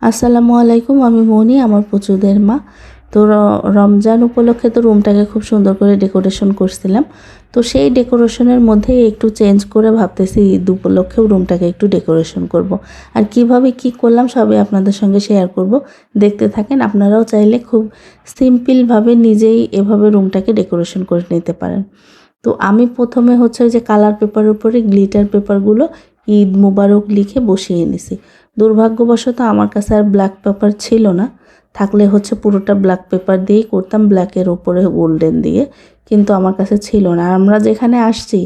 আসসালামু আলাইকুম, আমি মনি, আমার পুচুদের মা। তো রমজান উপলক্ষে তো রুমটাকে খুব সুন্দর করে ডেকোরেশন করছিলাম। তো সেই ডেকোরেশনের মধ্যেই একটু চেঞ্জ করে ভাবতেছি ঈদ উপলক্ষেও রুমটাকে একটু ডেকোরেশন করব। আর কিভাবে কি করলাম সবই আপনাদের সঙ্গে শেয়ার করব, দেখতে থাকেন। আপনারাও চাইলে খুব সিম্পলভাবে নিজেই এভাবে রুমটাকে ডেকোরেশন করে নিতে পারেন। তো আমি প্রথমে হচ্ছে ওই যে কালার পেপারের উপরে গ্লিটার পেপারগুলো ঈদ মুবারক লিখে বসিয়ে নিছি। দুর্ভাগ্যবশত আমার কাছে আর ব্ল্যাক পেপার ছিল না, থাকলে হচ্ছে পুরোটা ব্ল্যাক পেপার দিয়েই করতাম, ব্ল্যাকের ওপরে গোল্ডেন দিয়ে, কিন্তু আমার কাছে ছিল না। আর আমরা যেখানে আসছি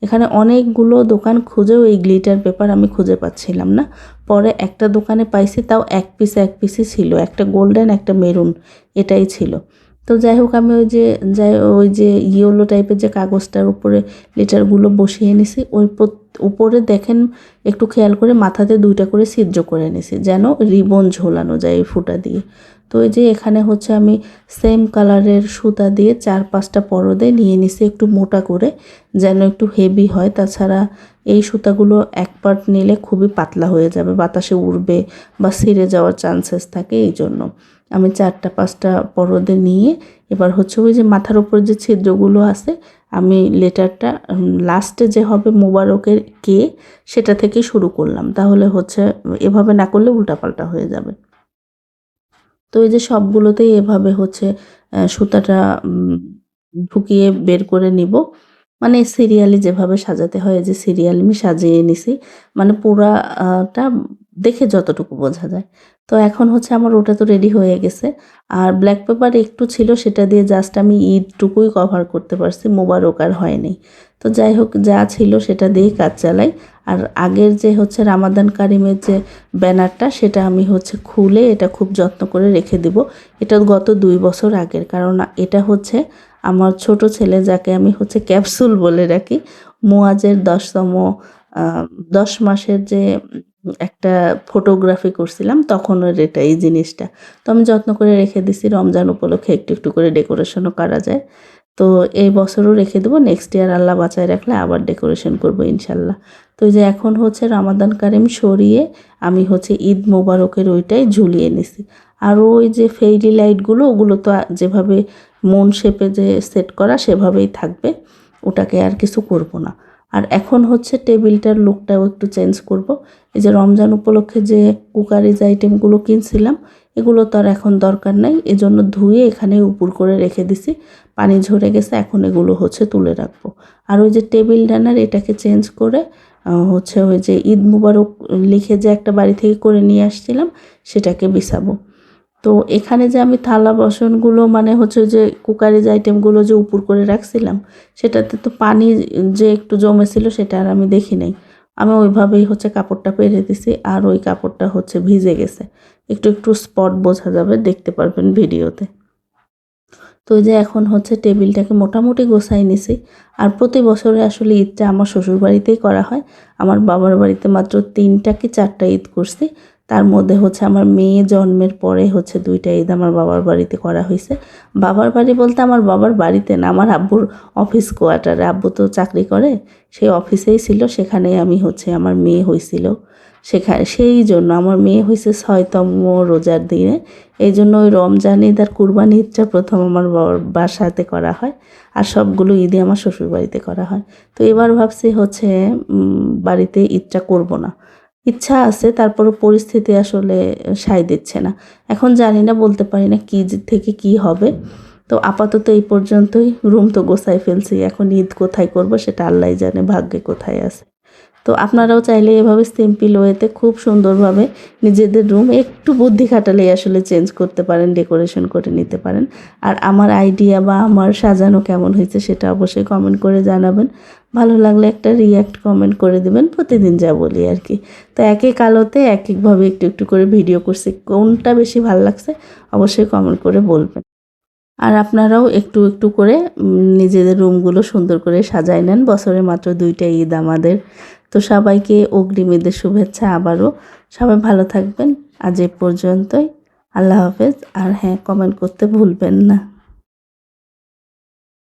এখানে অনেকগুলো দোকান খুঁজেও এই গ্লিটার পেপার আমি খুঁজে পাচ্ছিলাম না। পরে একটা দোকানে পাইছি, তাও এক পিসই ছিল, একটা গোল্ডেন একটা মেরুন, এটাই ছিল। তো যাই হোক, আমি ওই যে ইয়েলো টাইপের যে কাগজটার উপরে লিটারগুলো বসিয়ে নিছি, ওই উপরে দেখেন একটু খেয়াল করে মাথাতে 2টা করে ছিদ্র করে নিছি, যেন রিবন ঝোলানো যায় এই ফুটা দিয়ে। তো এই যে এখানে হচ্ছে আমি সেম কালারের সুতা দিয়ে 4-5টা পরদে নিয়ে নিছি একটু মোটা করে, যেন একটু হেভি হয়। তাছাড়া এই সুতাগুলো এক পার্ট নিলে খুবই পাতলা হয়ে যাবে, বাতাসে উড়বে বা ছিঁড়ে যাওয়ার চান্সেস থাকে। এই জন্য আমি 4-5টা পরদে নিয়ে এবার হচ্ছে ওই যে মাথার উপর যে ছিদ্রগুলো আছে, আমি লেটারটা লাস্টে যে হবে মোবারকের কে, সেটা থেকে শুরু করলাম। তাহলে হচ্ছে এভাবে না করলে উল্টাপাল্টা হয়ে যাবে। তো এই যে সবগুলোতেই এভাবে হচ্ছে সুতাটা ঢুকিয়ে বের করে নিব। মানে সিরিয়ালি যেভাবে সাজাতে হয়, যে সিরিয়াল আমি সাজিয়ে নিছি, মানে পুরাটা দেখে যতটুকু বোঝা যায়। তো এখন হচ্ছে আমার ওটা তো রেডি হয়ে গেছে। আর ব্ল্যাক পেপার একটু ছিল, সেটা দিয়ে জাস্ট আমি ঈদটুকুই কভার করতে পারছি, মোবারক আর হয়নি। তো যাই হোক, যা ছিল সেটা দিয়েই কাজ চালাই। আর আগের যে হচ্ছে রামাদান কারিমের যে ব্যানারটা, সেটা আমি হচ্ছে খুলে এটা খুব যত্ন করে রেখে দিব। এটা গত 2 বছর আগের, কারণ এটা হচ্ছে আমার ছোট ছেলে, যাকে আমি হচ্ছে ক্যাপসুল বলে রাখি, মুয়াজের 10 মাসের যে একটা ফটোগ্রাফি করছিলাম তখনের এটা, এই জিনিসটা। তো আমি যত্ন করে রেখে দিছি, রমজান উপলক্ষে একটু একটু করে ডেকোরেশনও করা যায়। তো এই বছরও রেখে দেবো, নেক্সট ইয়ার আল্লাহ বাঁচায় রাখলে আবার ডেকোরেশন করবো ইনশাল্লাহ। তো এই যে এখন হচ্ছে রামাদান কারিম সরিয়ে আমি হচ্ছে ঈদ মোবারকের ওইটাই ঝুলিয়ে নিছি। আর ওই যে ফেইরি লাইটগুলো, ওগুলো তো যেভাবে মন শেপে যে সেট করা সেভাবেই থাকবে, ওটাকে আর কিছু করব না। আর এখন হচ্ছে টেবিলটার লুকটাও একটু চেঞ্জ করব। এই যে রমজান উপলক্ষে যে কুকারিজ আইটেমগুলো কিনছিলাম, এগুলো তো আর এখন দরকার নাই, এজন্য ধুয়ে এখানে উপর করে রেখে দিছি। পানি ঝরে গেছে, এখন এগুলো হচ্ছে তুলে রাখবো। আর ওই যে টেবিল রানার, এটাকে চেঞ্জ করে হচ্ছে ওই যে ঈদ মুবারক লিখে যে একটা বাড়ি থেকে করে নিয়ে আসছিলাম, সেটাকে বিছাবো। তো এখানে যে আমি থালা বাসনগুলো, মানে হচ্ছে যে কুকারিজ আইটেমগুলো যে উপর করে রাখছিলাম, সেটাতে তো পানি যে একটু জমেছিল, সেটা আর আমি দেখি নাই। আমি ওইভাবেই হচ্ছে কাপড়টা পেরে দিছি, আর ওই কাপড়টা হচ্ছে ভিজে গেছে। একটু একটু স্পট বোঝা যাবে, দেখতে পারবেন ভিডিওতে। তো এই যে এখন হচ্ছে টেবিলটাকে মোটামুটি গোছাই নিছি। আর প্রতি বছরে আসলে ঈদটা আমার শ্বশুর বাড়িতেই করা হয়। আমার বাবার বাড়িতে মাত্র 3টা কি 4টা ঈদ করছি। তার মধ্যে হচ্ছে আমার মেয়ে জন্মের পরে হচ্ছে 2টা ঈদ আমার বাবার বাড়িতে করা হয়েছে। বাবার বাড়ি বলতে আমার বাবার বাড়িতে না, আমার আব্বুর অফিস কোয়ার্টারে। আব্বু তো চাকরি করে, সেই অফিসেই ছিল, সেখানেই আমি হচ্ছে আমার মেয়ে হয়েছিল। সেই জন্য আমার মেয়ে হয়েছে 6তম রোজার দিনে। এই জন্য ওই রমজান ঈদ আর কুরবানি ঈদটা প্রথম আমার বাসাতে করা হয়, আর সবগুলো ঈদই আমার শ্বশুর বাড়িতে করা হয়। তো এবার ভাবছি হচ্ছে বাড়িতে ঈদটা করব না। ইচ্ছা আছে, তারপরও পরিস্থিতি আসলে সায় দিচ্ছে না। এখন জানি না, বলতে পারি না কী থেকে কি হবে। তো আপাতত এই পর্যন্তই। রুম তো গোছাই ফেলছি, এখন ঈদ কোথায় করব সেটা আল্লাহই জানে, ভাগ্যে কোথায় আছে। তো আপনারাও চাইলে এভাবে সিম্পল ওয়েতে খুব সুন্দরভাবে নিজেদের রুম একটু বুদ্ধি খাটালেই আসলে চেঞ্জ করতে পারেন, ডেকোরেশন করে নিতে পারেন। আর আমার আইডিয়া বা আমার সাজানো কেমন হয়েছে সেটা অবশ্যই কমেন্ট করে জানাবেন। ভালো লাগলে একটা রিয়্যাক্ট কমেন্ট করে দেবেন, প্রতিদিন যা বলি আর কি। তো এক আলোতে একভাবে একটু একটু করে ভিডিও করছি, কোনটা বেশি ভালো লাগছে অবশ্যই কমেন্ট করে বলবেন। আর আপনারাও একটু একটু করে নিজেদের রুমগুলো সুন্দর করে সাজায় নেন, বছরে মাত্র 2টা ঈদ আমাদের। তো সবাইকে অগ্রিম ঈদের শুভেচ্ছা আবারও। সবাই ভালো থাকবেন। আজ এ পর্যন্তই। আল্লাহ হাফেজ। আর হ্যাঁ, কমেন্ট করতে ভুলবেন না।